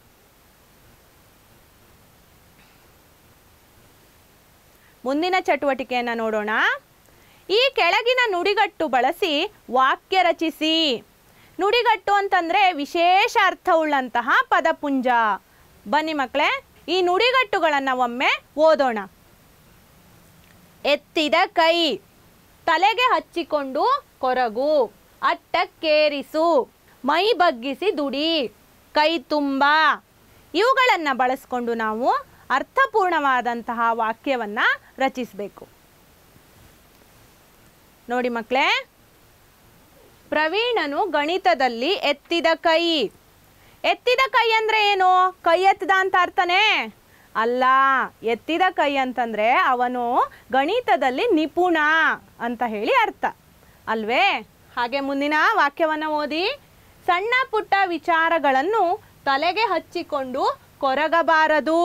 ಮುಂದಿನ ಚಟುವಟಿಕೆಯನ್ನು ನೋಡೋಣ. ಈ ಕೆಳಗಿನ ನುಡಿಗಟ್ಟು ಬಳಸಿ ವಾಕ್ಯ ರಚಿಸಿ. ನುಡಿಗಟ್ಟು ಅಂತಂದರೆ ವಿಶೇಷ ಅರ್ಥವುಳ್ಳಂತಹ ಪದಪುಂಜ. ಬನ್ನಿ ಮಕ್ಕಳೇ, ಈ ನುಡಿಗಟ್ಟುಗಳನ್ನು ಒಮ್ಮೆ ಓದೋಣ. ಎತ್ತಿದ ಕೈ, ತಲೆಗೆ ಹಚ್ಚಿಕೊಂಡು ಕೊರಗು, ಅಟ್ಟಕ್ಕೇರಿಸು, ಮೈ ಬಗ್ಗಿಸಿ ದುಡಿ, ಕೈ ತುಂಬ. ಇವುಗಳನ್ನು ಬಳಸ್ಕೊಂಡು ನಾವು ಅರ್ಥಪೂರ್ಣವಾದಂತಹ ವಾಕ್ಯವನ್ನು ರಚಿಸಬೇಕು. ನೋಡಿ ಮಕ್ಕಳೇ, ಪ್ರವೀಣನು ಗಣಿತದಲ್ಲಿ ಎತ್ತಿದ ಕೈ. ಎತ್ತಿದ ಕೈ ಅಂದರೆ ಏನು? ಕೈ ಎತ್ತದ ಅಂತ ಅರ್ಥನೇ ಅಲ್ಲ. ಎತ್ತಿದ ಕೈ ಅಂತಂದರೆ ಅವನು ಗಣಿತದಲ್ಲಿ ನಿಪುಣ ಅಂತ ಹೇಳಿ ಅರ್ಥ ಅಲ್ವೇ? ಹಾಗೆ ಮುಂದಿನ ವಾಕ್ಯವನ್ನು ಓದಿ. ಸಣ್ಣ ಪುಟ್ಟ ವಿಚಾರಗಳನ್ನು ತಲೆಗೆ ಹಚ್ಚಿಕೊಂಡು ಕೊರಗಬಾರದು.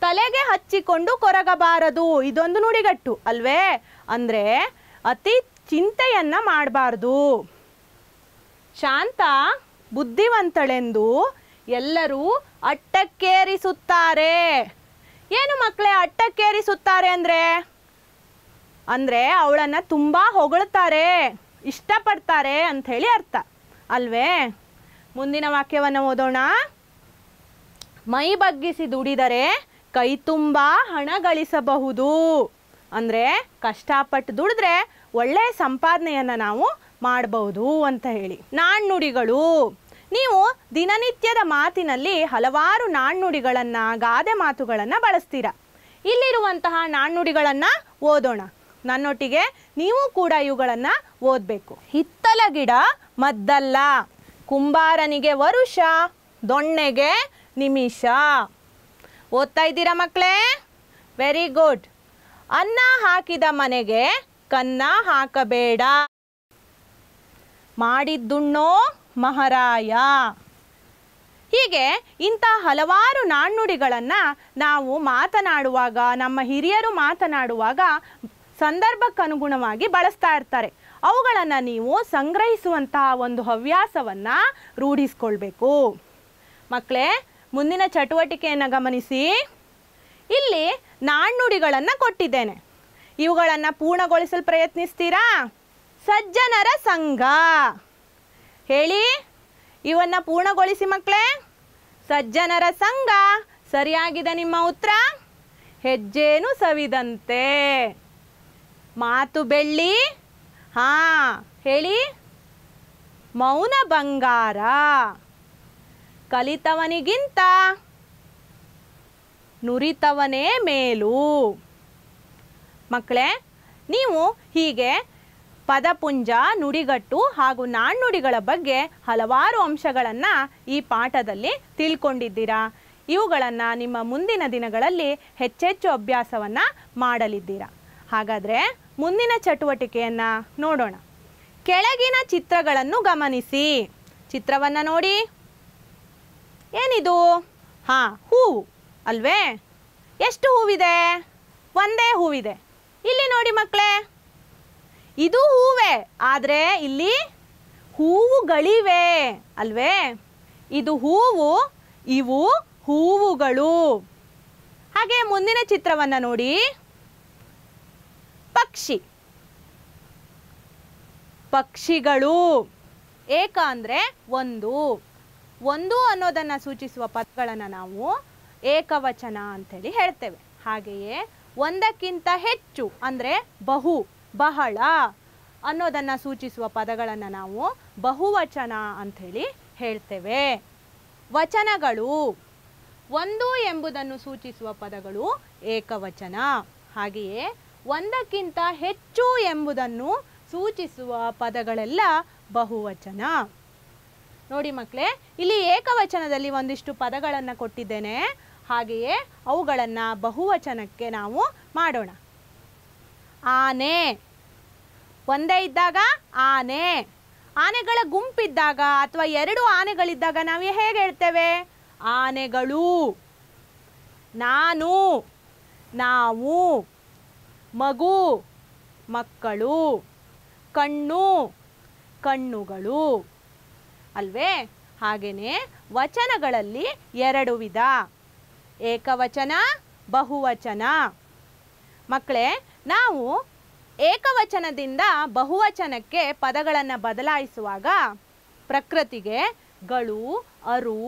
ತಲೆಗೆ ಹಚ್ಚಿಕೊಂಡು ಕೊರಗಬಾರದು, ಇದೊಂದು ನುಡಿಗಟ್ಟು ಅಲ್ವೇ? ಅಂದರೆ ಅತಿ ಚಿಂತೆಯನ್ನು ಮಾಡಬಾರ್ದು. ಶಾಂತ ಬುದ್ಧಿವಂತಳೆಂದು ಎಲ್ಲರೂ ಅಟ್ಟಕ್ಕೇರಿಸುತ್ತಾರೆ. ಏನು ಮಕ್ಕಳೇ ಅಟ್ಟಕ್ಕೇರಿಸುತ್ತಾರೆ ಅಂದರೆ ಅವಳನ್ನು ತುಂಬ ಹೊಗಳ್ತಾರೆ, ಇಷ್ಟಪಡ್ತಾರೆ ಅಂಥೇಳಿ ಅರ್ಥ ಅಲ್ವೇ? ಮುಂದಿನ ವಾಕ್ಯವನ್ನು ಓದೋಣ. ಮೈ ಬಗ್ಗಿಸಿ ದುಡಿದರೆ ಕೈ ತುಂಬ ಹಣ ಗಳಿಸಬಹುದು. ಅಂದರೆ ಕಷ್ಟಪಟ್ಟು ದುಡಿದ್ರೆ ಒಳ್ಳೆಯ ಸಂಪಾದನೆಯನ್ನು ನಾವು ಮಾಡಬಹುದು ಅಂತ ಹೇಳಿ. ನಾಣ್ಣುಡಿಗಳು. ನೀವು ದಿನನಿತ್ಯದ ಮಾತಿನಲ್ಲಿ ಹಲವಾರು ನಾಣ್ಣುಡಿಗಳನ್ನು, ಗಾದೆ ಮಾತುಗಳನ್ನು ಬಳಸ್ತೀರ. ಇಲ್ಲಿರುವಂತಹ ನಾಣ್ಣುಡಿಗಳನ್ನು ಓದೋಣ. ನನ್ನೊಟ್ಟಿಗೆ ನೀವು ಕೂಡ ಇವುಗಳನ್ನು ಓದಬೇಕು. ಹಿತ್ತಲ ಗಿಡ ಮದ್ದಲ್ಲ, ಕುಂಬಾರನಿಗೆ ವರುಷ, ದೊಣ್ಣೆಗೆ ನಿಮಿಷ. ಓದ್ತಾ ಇದ್ದೀರಾ ಮಕ್ಕಳೇ? Very good. ಅನ್ನ ಹಾಕಿದ ಮನೆಗೆ ಕನ್ನ ಹಾಕಬೇಡ, ಮಾಡಿದ್ದುಣ್ಣೋ ಮಹಾರಾಯ. ಹೀಗೆ ಇಂಥ ಹಲವಾರು ನಾಣ್ಣುಡಿಗಳನ್ನು ನಾವು ಮಾತನಾಡುವಾಗ, ನಮ್ಮ ಹಿರಿಯರು ಮಾತನಾಡುವಾಗ ಸಂದರ್ಭಕ್ಕನುಗುಣವಾಗಿ ಬಳಸ್ತಾ ಇರ್ತಾರೆ. ಅವುಗಳನ್ನು ನೀವು ಸಂಗ್ರಹಿಸುವಂತಹ ಒಂದು ಹವ್ಯಾಸವನ್ನು ರೂಢಿಸ್ಕೊಳ್ಬೇಕು. ಮಕ್ಕಳೇ, ಮುಂದಿನ ಚಟುವಟಿಕೆಯನ್ನು ಗಮನಿಸಿ. ಇಲ್ಲಿ ನಾಣ್ಣುಡಿಗಳನ್ನು ಕೊಟ್ಟಿದ್ದೇನೆ. ಇವುಗಳನ್ನು ಪೂರ್ಣಗೊಳಿಸಲು ಪ್ರಯತ್ನಿಸ್ತೀರಾ? ಸಜ್ಜನರ ಸಂಘ ಹೇಳಿ, ಇವನ್ನು ಪೂರ್ಣಗೊಳಿಸಿ ಮಕ್ಕಳೇ. ಸಜ್ಜನರ ಸಂಘ ಸರಿಯಾಗಿದೆ ನಿಮ್ಮ ಉತ್ತರ. ಹೆಜ್ಜೇನು ಸವಿದಂತೆ, ಮಾತು ಬೆಳ್ಳಿ, ಹೇಳಿ. ಮೌನ ಬಂಗಾರ, ಕಲಿತವನಿಗಿಂತ ನುರಿತವನೇ ಮೇಲು. ಮಕ್ಕಳೇ, ನೀವು ಹೀಗೆ ಪದಪುಂಜ, ನುಡಿಗಟ್ಟು ಹಾಗೂ ನಾಣ್ಣುಡಿಗಳ ಬಗ್ಗೆ ಹಲವಾರು ಅಂಶಗಳನ್ನು ಈ ಪಾಠದಲ್ಲಿ ತಿಳ್ಕೊಂಡಿದ್ದೀರಾ. ಇವುಗಳನ್ನು ನಿಮ್ಮ ಮುಂದಿನ ದಿನಗಳಲ್ಲಿ ಹೆಚ್ಚೆಚ್ಚು ಅಭ್ಯಾಸವನ್ನು ಮಾಡಲಿದ್ದೀರಾ. ಹಾಗಾದರೆ ಮುಂದಿನ ಚಟುವಟಿಕೆಯನ್ನು ನೋಡೋಣ. ಕೆಳಗಿನ ಚಿತ್ರಗಳನ್ನು ಗಮನಿಸಿ. ಚಿತ್ರವನ್ನು ನೋಡಿ. ಏನಿದು? ಹೂವು ಅಲ್ವೇ? ಎಷ್ಟು ಹೂವಿದೆ? ಒಂದೇ ಹೂವಿದೆ. ಇಲ್ಲಿ ನೋಡಿ ಮಕ್ಕಳೇ, ಇದು ಹೂವೇ, ಆದರೆ ಇಲ್ಲಿ ಹೂವುಗಳಿವೆ ಅಲ್ವೇ? ಇದು ಹೂವು, ಇವು ಹೂವುಗಳು. ಹಾಗೆ ಮುಂದಿನ ಚಿತ್ರವನ್ನು ನೋಡಿ. ಪಕ್ಷಿ, ಪಕ್ಷಿಗಳು. ಏಕ ಅಂದರೆ ಒಂದು. ಒಂದು ಅನ್ನೋದನ್ನು ಸೂಚಿಸುವ ಪದಗಳನ್ನು ನಾವು ಏಕವಚನ ಅಂತೇಳಿ ಹೇಳ್ತೇವೆ. ಹಾಗೆಯೇ ಒಂದಕ್ಕಿಂತ ಹೆಚ್ಚು ಅಂದರೆ ಬಹು, ಬಹಳ ಅನ್ನೋದನ್ನು ಸೂಚಿಸುವ ಪದಗಳನ್ನು ನಾವು ಬಹುವಚನ ಅಂಥೇಳಿ ಹೇಳ್ತೇವೆ. ವಚನಗಳು. ಒಂದು ಎಂಬುದನ್ನು ಸೂಚಿಸುವ ಪದಗಳು ಏಕವಚನ. ಹಾಗೆಯೇ ಒಂದಕ್ಕಿಂತ ಹೆಚ್ಚು ಎಂಬುದನ್ನು ಸೂಚಿಸುವ ಪದಗಳೆಲ್ಲ ಬಹುವಚನ. ನೋಡಿ ಮಕ್ಕಳೇ, ಇಲ್ಲಿ ಏಕವಚನದಲ್ಲಿ ಒಂದಿಷ್ಟು ಪದಗಳನ್ನು ಕೊಟ್ಟಿದ್ದೇನೆ. ಹಾಗೆಯೇ ಅವುಗಳನ್ನು ಬಹುವಚನಕ್ಕೆ ನಾವು ಮಾಡೋಣ. ಆನೆ, ಒಂದೇ ಇದ್ದಾಗ ಆನೆ. ಆನೆಗಳ ಗುಂಪಿದ್ದಾಗ ಅಥವಾ ಎರಡು ಆನೆಗಳಿದ್ದಾಗ ನಾವು ಹೇಗೆ ಹೇಳ್ತೇವೆ? ಆನೆಗಳು. ನಾನು, ನಾವು. ಮಗು, ಮಕ್ಕಳು. ಕಣ್ಣು, ಕಣ್ಣುಗಳು ಅಲ್ವೇ? ಹಾಗೆಯೇ ವಚನಗಳಲ್ಲಿ ಎರಡು ವಿಧ, ಏಕವಚನ, ಬಹುವಚನ. ಮಕ್ಕಳೇ, ನಾವು ಏಕವಚನದಿಂದ ಬಹುವಚನಕ್ಕೆ ಪದಗಳನ್ನು ಬದಲಾಯಿಸುವಾಗ ಪ್ರಕೃತಿಗೆ ಗಳು, ಅರು,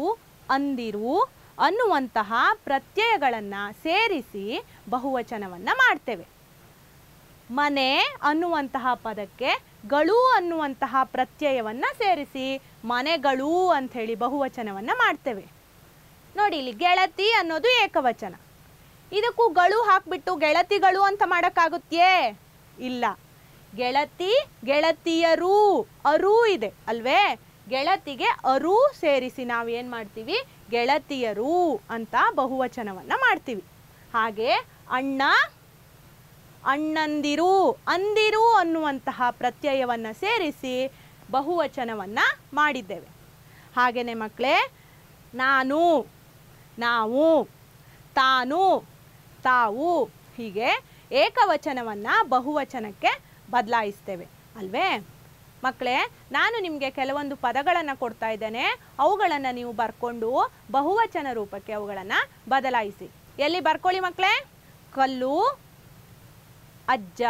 ಅಂದಿರು ಅನ್ನುವಂತಹ ಪ್ರತ್ಯಯಗಳನ್ನು ಸೇರಿಸಿ ಬಹುವಚನವನ್ನು ಮಾಡ್ತೇವೆ. ಮನೆ ಅನ್ನುವಂತಹ ಪದಕ್ಕೆ ಗಳು ಅನ್ನುವಂತಹ ಪ್ರತ್ಯಯವನ್ನು ಸೇರಿಸಿ ಮನೆಗಳು ಅಂಥೇಳಿ ಬಹುವಚನವನ್ನು ಮಾಡ್ತೇವೆ. ನೋಡಿ, ಇಲ್ಲಿ ಗೆಳತಿ ಅನ್ನೋದು ಏಕವಚನ. ಇದಕ್ಕೂ ಗಳು ಹಾಕಿಬಿಟ್ಟು ಗೆಳತಿಗಳು ಅಂತ ಮಾಡೋಕ್ಕಾಗುತ್ತೇ? ಇಲ್ಲ. ಗೆಳತಿ, ಗೆಳತಿಯರು, ಅರು ಇದೆ ಅಲ್ವೇ? ಗೆಳತಿಗೆ ಅರು ಸೇರಿಸಿ ನಾವು ಏನು ಮಾಡ್ತೀವಿ? ಗೆಳತಿಯರು ಅಂತ ಬಹುವಚನವನ್ನು ಮಾಡ್ತೀವಿ. ಹಾಗೆ ಅಣ್ಣ, ಅಣ್ಣಂದಿರು, ಅಂದಿರು ಅನ್ನುವಂತಹ ಪ್ರತ್ಯಯವನ್ನು ಸೇರಿಸಿ ಬಹುವಚನವನ್ನು ಮಾಡಿದ್ದೇವೆ. ಹಾಗೆಯೇ ಮಕ್ಕಳೇ, ನಾನು, ನಾವು, ತಾನು, ತಾವು ಹೀಗೆ ಏಕವಚನವನ್ನು ಬಹುವಚನಕ್ಕೆ ಬದಲಾಯಿಸ್ತೇವೆ ಅಲ್ವೇ? ಮಕ್ಕಳೇ, ನಾನು ನಿಮಗೆ ಕೆಲವೊಂದು ಪದಗಳನ್ನು ಕೊಡ್ತಾ ಇದ್ದೇನೆ. ಅವುಗಳನ್ನು ನೀವು ಬರ್ಕೊಂಡು ಬಹುವಚನ ರೂಪಕ್ಕೆ ಅವುಗಳನ್ನು ಬದಲಾಯಿಸಿ. ಎಲ್ಲಿ ಬರ್ಕೊಳ್ಳಿ ಮಕ್ಕಳೇ? ಕಲ್ಲು, ಅಜ್ಜ,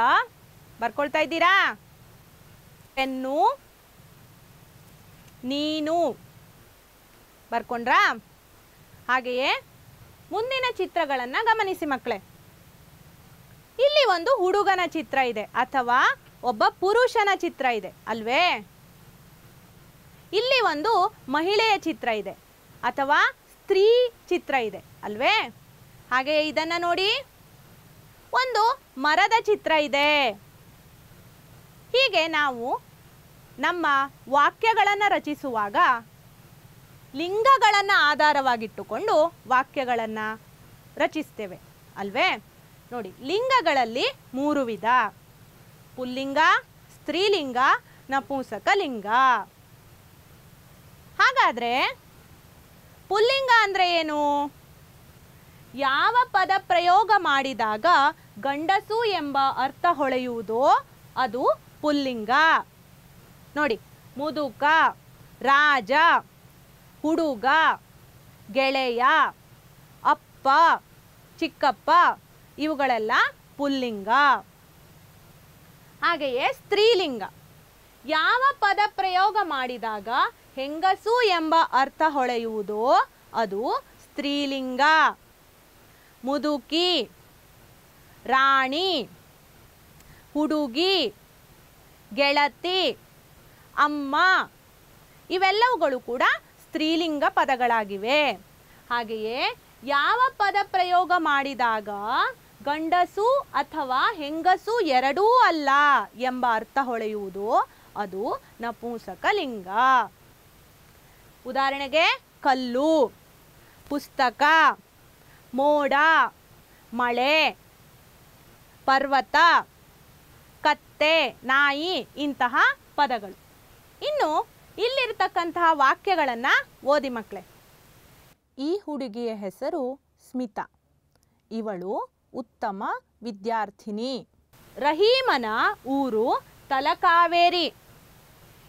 ಬರ್ಕೊಳ್ತಾ ಇದ್ದೀರಾ? ಪೆನ್ನು, ನೀನು, ಬರ್ಕೊಂಡ್ರಾ? ಹಾಗೆಯೇ ಮುಂದಿನ ಚಿತ್ರಗಳನ್ನು ಗಮನಿಸಿ ಮಕ್ಕಳೇ. ಇಲ್ಲಿ ಒಂದು ಹುಡುಗನ ಚಿತ್ರ ಇದೆ ಅಥವಾ ಒಬ್ಬ ಪುರುಷನ ಚಿತ್ರ ಇದೆ ಅಲ್ವೇ? ಇಲ್ಲಿ ಒಂದು ಮಹಿಳೆಯ ಚಿತ್ರ ಇದೆ ಅಥವಾ ಸ್ತ್ರೀ ಚಿತ್ರ ಇದೆ ಅಲ್ವೇ? ಹಾಗೆ ಇದನ್ನು ನೋಡಿ, ಒಂದು ಮರದ ಚಿತ್ರ ಇದೆ. ಹೀಗೆ ನಾವು ನಮ್ಮ ವಾಕ್ಯಗಳನ್ನು ರಚಿಸುವಾಗ ಲಿಂಗಗಳನ್ನು ಆಧಾರವಾಗಿಟ್ಟುಕೊಂಡು ವಾಕ್ಯಗಳನ್ನು ರಚಿಸ್ತೇವೆ ಅಲ್ವೇ? ನೋಡಿ, ಲಿಂಗಗಳಲ್ಲಿ 3 ವಿಧ: ಪುಲ್ಲಿಂಗ, ಸ್ತ್ರೀಲಿಂಗ, ನಪುಂಸಕಲಿಂಗ. ಹಾಗಾದರೆ ಪುಲ್ಲಿಂಗ ಅಂದರೆ ಏನು? ಯಾವ ಪದ ಪ್ರಯೋಗ ಮಾಡಿದಾಗ ಗಂಡಸು ಎಂಬ ಅರ್ಥ ಹೊಳೆಯುವುದೋ ಅದು ಪುಲ್ಲಿಂಗ. ನೋಡಿ, ಮುದುಕ, ರಾಜ, ಹುಡುಗ, ಗೆಳೆಯ, ಅಪ್ಪ, ಚಿಕ್ಕಪ್ಪ ಇವುಗಳೆಲ್ಲ ಪುಲ್ಲಿಂಗ. ಹಾಗೆಯೇ ಸ್ತ್ರೀಲಿಂಗ, ಯಾವ ಪದ ಪ್ರಯೋಗ ಮಾಡಿದಾಗ ಹೆಂಗಸು ಎಂಬ ಅರ್ಥ ಹೊಳೆಯುವುದೋ ಅದು ಸ್ತ್ರೀಲಿಂಗ. ಮುದುಕಿ, ರಾಣಿ, ಹುಡುಗಿ, ಗೆಳತಿ, ಅಮ್ಮ ಇವೆಲ್ಲವುಗಳು ಕೂಡ ಸ್ತ್ರೀಲಿಂಗ ಪದಗಳಾಗಿವೆ. ಹಾಗೆಯೇ ಯಾವ ಪದ ಪ್ರಯೋಗ ಮಾಡಿದಾಗ ಗಂಡಸು ಅಥವಾ ಹೆಂಗಸು ಎರಡೂ ಅಲ್ಲ ಎಂಬ ಅರ್ಥ ಹೊಳೆಯುವುದು ಅದು ನಪುಂಸಕಲಿಂಗ. ಉದಾಹರಣೆಗೆ ಕಲ್ಲು, ಪುಸ್ತಕ, ಮೋಡ, ಮಳೆ, ಪರ್ವತ, ಕತ್ತೆ, ನಾಯಿ ಇಂತಹ ಪದಗಳು. ಇನ್ನು ಇಲ್ಲಿರ್ತಕ್ಕಂತಹ ವಾಕ್ಯಗಳನ್ನು ಓದಿ ಮಕ್ಕಳೇ. ಈ ಹುಡುಗಿಯ ಹೆಸರು ಸ್ಮಿತಾ. ಇವಳು ಉತ್ತಮ ವಿದ್ಯಾರ್ಥಿನಿ. ರಹೀಮನ ಊರು ತಲಕಾವೇರಿ.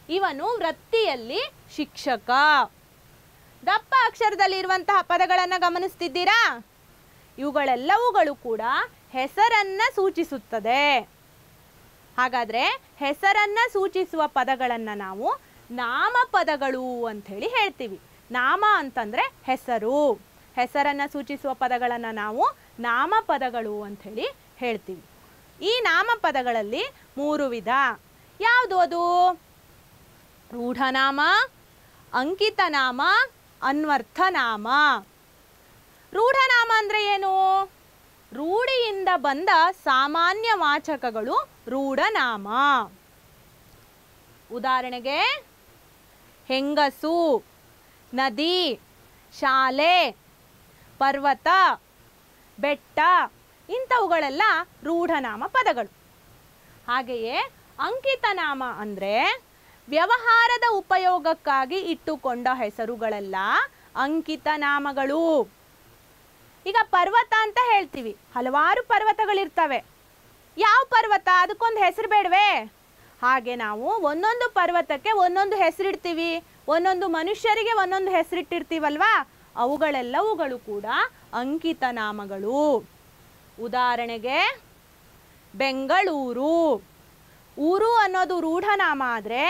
ಇವನು ವೃತ್ತಿಯಲ್ಲಿ ಶಿಕ್ಷಕ. ದಪ್ಪ ಅಕ್ಷರದಲ್ಲಿರುವಂತಹ ಪದಗಳನ್ನು ಗಮನಿಸ್ತಿದ್ದೀರಾ? ಇವುಗಳೆಲ್ಲವುಗಳು ಕೂಡ ಹೆಸರನ್ನು ಸೂಚಿಸುತ್ತದೆ. ಹಾಗಾದರೆ ಹೆಸರನ್ನು ಸೂಚಿಸುವ ಪದಗಳನ್ನು ನಾವು ನಾಮಪದಗಳು ಅಂಥೇಳಿ ಹೇಳ್ತೀವಿ. ನಾಮ ಅಂತಂದರೆ ಹೆಸರು. ಹೆಸರನ್ನು ಸೂಚಿಸುವ ಪದಗಳನ್ನು ನಾವು ನಾಮಪದಗಳು ಅಂಥೇಳಿ ಹೇಳ್ತೀವಿ. ಈ ನಾಮಪದಗಳಲ್ಲಿ 3 ವಿಧ. ಯಾವುದು ಅದು? ರೂಢನಾಮ, ಅಂಕಿತನಾಮ, ಅನ್ವರ್ಥನಾಮ. ರೂಢನಾಮ ಅಂದರೆ ಏನು? ರೂಢಿಯಿಂದ ಬಂದ ಸಾಮಾನ್ಯ ವಾಚಕಗಳು ರೂಢನಾಮ. ಉದಾಹರಣೆಗೆ ಹೆಂಗಸು, ನದಿ, ಶಾಲೆ, ಪರ್ವತ, ಬೆಟ್ಟ ಇಂಥವುಗಳೆಲ್ಲ ರೂಢನಾಮ ಪದಗಳು. ಹಾಗೆಯೇ ಅಂಕಿತನಾಮ ಅಂದರೆ ವ್ಯವಹಾರದ ಉಪಯೋಗಕ್ಕಾಗಿ ಇಟ್ಟುಕೊಂಡ ಹೆಸರುಗಳೆಲ್ಲ ಅಂಕಿತನಾಮಗಳು. ಈಗ ಪರ್ವತ ಅಂತ ಹೇಳ್ತೀವಿ, ಹಲವಾರು ಪರ್ವತಗಳಿರ್ತವೆ. ಯಾವ ಪರ್ವತ? ಅದಕ್ಕೊಂದು ಹೆಸರು ಬೇಡವೇ? ಹಾಗೆ ನಾವು ಒಂದೊಂದು ಪರ್ವತಕ್ಕೆ ಒಂದೊಂದು ಹೆಸರಿಡ್ತೀವಿ, ಒಂದೊಂದು ಮನುಷ್ಯರಿಗೆ ಒಂದೊಂದು ಹೆಸರಿಟ್ಟಿರ್ತೀವಲ್ವಾ? ಅವುಗಳೆಲ್ಲವುಗಳು ಕೂಡ ಅಂಕಿತನಾಮಗಳು. ಉದಾಹರಣೆಗೆ ಬೆಂಗಳೂರು. ಊರು ಅನ್ನೋದು ರೂಢನಾಮ ಆದರೆ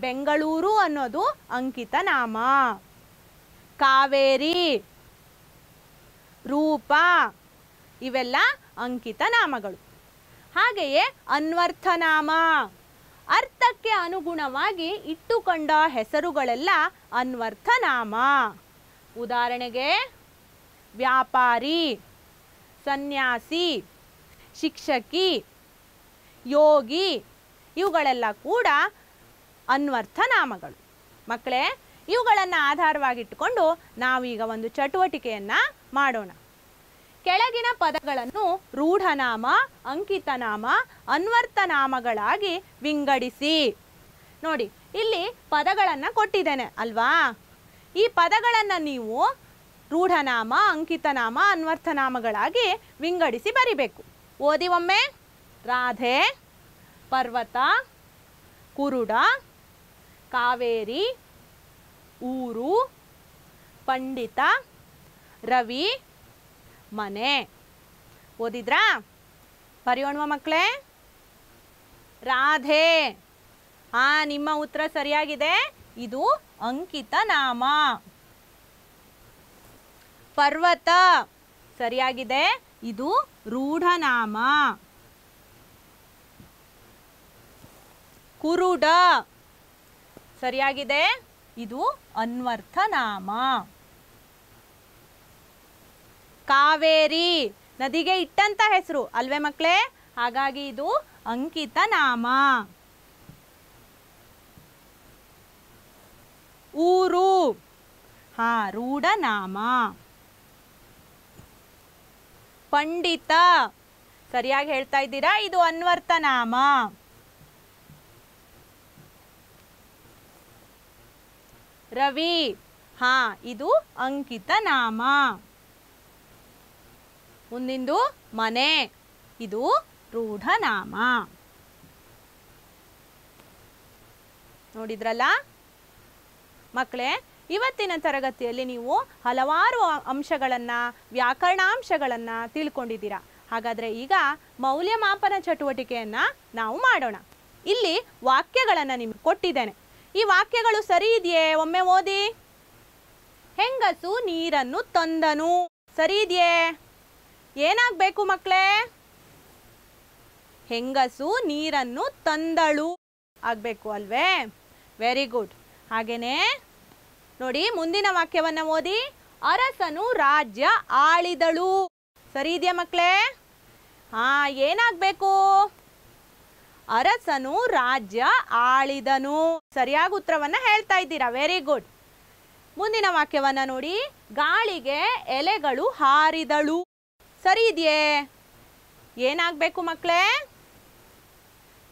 ಬೆಂಗಳೂರು ಅನ್ನೋದು ಅಂಕಿತ ನಾಮ. ಕಾವೇರಿ, ರೂಪ ಇವೆಲ್ಲ ಅಂಕಿತ ನಾಮಗಳು. ಹಾಗೆಯೇ ಅನ್ವರ್ಥನಾಮ, ಅರ್ಥಕ್ಕೆ ಅನುಗುಣವಾಗಿ ಇಟ್ಟುಕೊಂಡ ಹೆಸರುಗಳೆಲ್ಲ ಅನ್ವರ್ಥನಾಮ. ಉದಾಹರಣೆಗೆ ವ್ಯಾಪಾರಿ, ಸನ್ಯಾಸಿ, ಶಿಕ್ಷಕಿ, ಯೋಗಿ ಇವುಗಳೆಲ್ಲ ಕೂಡ ಅನ್ವರ್ಥನಾಮಗಳು. ಮಕ್ಕಳೇ, ಇವುಗಳನ್ನು ಆಧಾರವಾಗಿಟ್ಟುಕೊಂಡು ನಾವೀಗ ಒಂದು ಚಟುವಟಿಕೆಯನ್ನು ಮಾಡೋಣ. ಕೆಳಗಿನ ಪದಗಳನ್ನು ರೂಢನಾಮ, ಅಂಕಿತನಾಮ, ಅನ್ವರ್ಥನಾಮಗಳಾಗಿ ವಿಂಗಡಿಸಿ. ನೋಡಿ, ಇಲ್ಲಿ ಪದಗಳನ್ನು ಕೊಟ್ಟಿದ್ದೇನೆ ಅಲ್ವಾ? ಈ ಪದಗಳನ್ನು ನೀವು ರೂಢನಾಮ, ಅಂಕಿತನಾಮ, ಅನ್ವರ್ಥನಾಮಗಳಾಗಿ ವಿಂಗಡಿಸಿ ಬರಿಬೇಕು. ಓದಿ ಒಮ್ಮೆ. ರಾಧೆ, ಪರ್ವತ, ಕುರುಡ, ಕಾವೇರಿ, ಊರು, ಪಂಡಿತ, ರವಿ, ಮನೆ. ಓದಿದ್ರಾ? ಬರೆಯೋಣ ಮಕ್ಕಳೇ. ರಾಧೆ, ನಿಮ್ಮ ಉತ್ತರ ಸರಿಯಾಗಿದೆ, ಇದು ಅಂಕಿತ ನಾಮ. ಪರ್ವತ ಸರಿಯಾಗಿದೆ, ಇದು ರೂಢನಾಮ. ಕುರುಡ ಸರಿಯಾಗಿದೆ, ಇದು ಅನ್ವರ್ಥನಾಮ. ಕಾವೇರಿ ನದಿಗೆ ಇಟ್ಟಂತ ಹೆಸರು ಅಲ್ವೇ ಮಕ್ಕಳೇ? ಹಾಗಾಗಿ ಇದು ಅಂಕಿತ ನಾಮ. ಊರು ರೂಢನಾಮ. ಪಂಡಿತ ಸರಿಯಾಗಿ ಹೇಳ್ತಾ ಇದ್ದೀರಾ, ಇದು ಅನ್ವರ್ಥನಾಮ. ರವಿ ಇದು ಅಂಕಿತ ನಾಮ. ಮುಂದಿಂದು ಮನೆ, ಇದು ರೂಢನಾಮ. ನೋಡಿದ್ರಲ್ಲ ಮಕ್ಕಳೇ, ಇವತ್ತಿನ ತರಗತಿಯಲ್ಲಿ ನೀವು ಹಲವಾರು ಅಂಶಗಳನ್ನು, ವ್ಯಾಕರಣಾಂಶಗಳನ್ನು ತಿಳ್ಕೊಂಡಿದ್ದೀರಾ. ಹಾಗಾದರೆ ಈಗ ಮೌಲ್ಯಮಾಪನ ಚಟುವಟಿಕೆಯನ್ನು ನಾವು ಮಾಡೋಣ. ಇಲ್ಲಿ ವಾಕ್ಯಗಳನ್ನು ನಿಮ್ಗೆ ಕೊಟ್ಟಿದ್ದೇನೆ. ಈ ವಾಕ್ಯಗಳು ಸರಿ ಇದೆಯೇ? ಒಮ್ಮೆ ಓದಿ. ಹೆಂಗಸು ನೀರನ್ನು ತಂದನು. ಸರಿ ಇದೆಯೇ? ಏನಾಗಬೇಕು ಮಕ್ಕಳೇ? ಹೆಂಗಸು ನೀರನ್ನು ತಂದಳು ಆಗಬೇಕು ಅಲ್ವೇ? Very good. ಹಾಗೇನೆ ನೋಡಿ, ಮುಂದಿನ ವಾಕ್ಯವನ್ನು ಓದಿ. ಅರಸನು ರಾಜ್ಯ ಆಳಿದಳು. ಸರಿ ಇದೆಯಾ ಮಕ್ಕಳೇ? ಏನಾಗಬೇಕು? ಅರಸನು ರಾಜ್ಯ ಆಳಿದನು. ಸರಿಯಾಗಿ ಉತ್ತರವನ್ನು ಹೇಳ್ತಾ ಇದ್ದೀರಾ. Very good. ಮುಂದಿನ ವಾಕ್ಯವನ್ನು ನೋಡಿ. ಗಾಳಿಗೆ ಎಲೆಗಳು ಹಾರಿದಳು. ಸರಿ ಇದೆಯೇ? ಏನಾಗಬೇಕು ಮಕ್ಕಳೇ?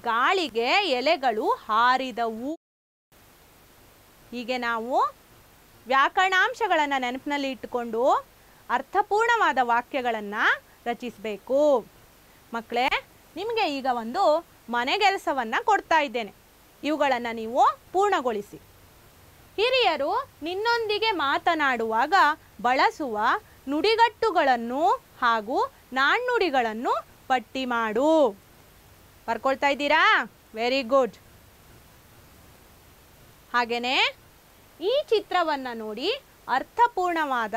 ಗಾಳಿಗೆ ಎಲೆಗಳು ಹಾರಿದವು. ಹೀಗೆ ನಾವು ವ್ಯಾಕರಣಾಂಶಗಳನ್ನು ನೆನಪಿನಲ್ಲಿ ಇಟ್ಟುಕೊಂಡು ಅರ್ಥಪೂರ್ಣವಾದ ವಾಕ್ಯಗಳನ್ನು ರಚಿಸಬೇಕು. ಮಕ್ಕಳೇ, ನಿಮಗೆ ಈಗ ಒಂದು ಮನೆಗೆಲಸವನ್ನು ಕೊಡ್ತಾ ಇದ್ದೇನೆ. ಇವುಗಳನ್ನು ನೀವು ಪೂರ್ಣಗೊಳಿಸಿ. ಹಿರಿಯರು ನಿನ್ನೊಂದಿಗೆ ಮಾತನಾಡುವಾಗ ಬಳಸುವ ನುಡಿಗಟ್ಟುಗಳನ್ನು ಹಾಗೂ ನಾಣ್ಣುಡಿಗಳನ್ನು ಪಟ್ಟಿ ಮಾಡು. ಬರ್ಕೊಳ್ತಾ ಇದ್ದೀರಾ? Very good. ಹಾಗೆಯೇ ಈ ಚಿತ್ರವನ್ನು ನೋಡಿ ಅರ್ಥಪೂರ್ಣವಾದ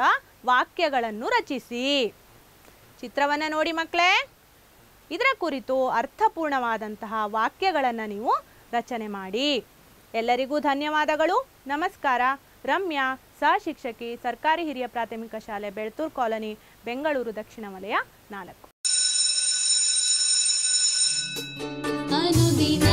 ವಾಕ್ಯಗಳನ್ನು ರಚಿಸಿ. ಚಿತ್ರವನ್ನು ನೋಡಿ ಮಕ್ಕಳೇ. ಇದರ ಕುರಿತು ಅರ್ಥಪೂರ್ಣವಾದಂತಹ ವಾಕ್ಯಗಳನ್ನು ನೀವು ರಚನೆ ಮಾಡಿ. ಎಲ್ಲರಿಗೂ ಧನ್ಯವಾದಗಳು. ನಮಸ್ಕಾರ. ರಮ್ಯಾ, ಸಹಶಿಕ್ಷಕಿ, ಸರ್ಕಾರಿ ಹಿರಿಯ ಪ್ರಾಥಮಿಕ ಶಾಲೆ, ಬೆಳ್ತೂರು ಕಾಲೋನಿ, ಬೆಂಗಳೂರು ದಕ್ಷಿಣ ವಲಯ 4. ಅನುದಿನ